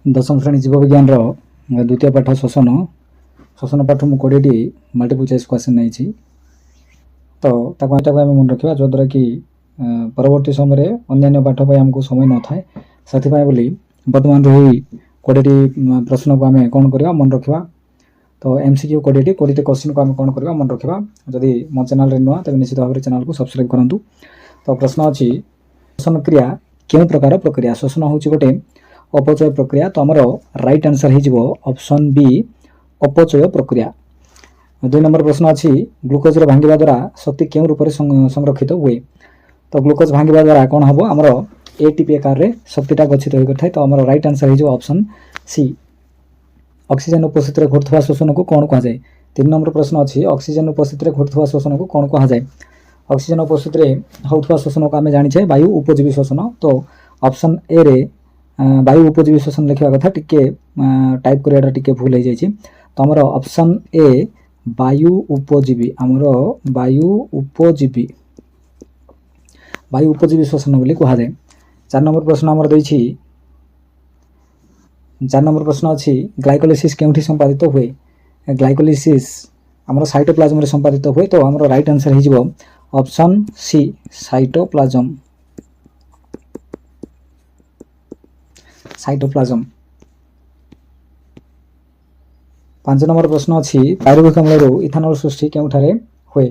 दशम श्रेणी जीव विज्ञान द्वितीय पाठ श्वसन श्वसन पाठ मुझे 20टी मल्टीपल चॉइस क्वेश्चन नहीं तो आम मन रखा जद्वारा कि परवर्ती समय अन्य पाठ पर आमको समय न थाए से बर्तमान रही 20टी प्रश्न को आम कौन करवा मन रखा तो एमसीक्यू 20टी क्वेश्चन को आम कौन करवा मन रखा जदि मो चैनल नुआ तेज निश्चित भाव में चैनल को सब्सक्राइब करूँ। तो प्रश्न अच्छी श्वसन क्रिया क्यों प्रकार प्रक्रिया श्वसन हूँ गोटे अपचय प्रक्रिया तो आमर राइट आंसर हो ऑप्शन बी अपचय प्रक्रिया। 2 नंबर प्रश्न अच्छी ग्लूकोज भांगा द्वारा शक्ति क्यों रूप में संरक्षित हुए तो ग्लूकोज भांगा द्वारा कौन हम आमर एटीपी आकार में शक्तिटा गच्छित होता है तो आमर राइट आंसर हो ऑप्शन सी ऑक्सीजन उपस्थित घटुवा श्वसन को कौन कहुए। 3 नंबर प्रश्न अच्छी ऑक्सीजन उपस्थित घटुवा श्वसन को कौन कहुए ऑक्सीजन उपस्थित होता श्वसन को आम जाने वायु उपजीवी श्वसन तो ऑप्शन ए रे वायु उपजीवी श्वसन लिखा कथा टिके टाइप कराटा टिके भूल हो जाए तो आमर ऑप्शन ए वायु उपजीवी आमर वायु उपजीवी श्वसन बोली कहुए। 4 नंबर प्रश्न आमर देछि 4 नंबर प्रश्न अच्छी ग्लाइकोलिसिस केउठी संपादित हुए ग्लाइकोलिसिस आमर साइटोप्लाज्म रे संपादित हुए तो आमर राइट आंसर हो ऑप्शन सी साइटोप्लाज्म। 5 नंबर प्रश्न अच्छी पायरुविक अम्ल इथानल सृष्टि केउठारे हुए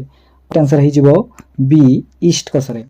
आंसर हो बी ईस्ट कोशरे।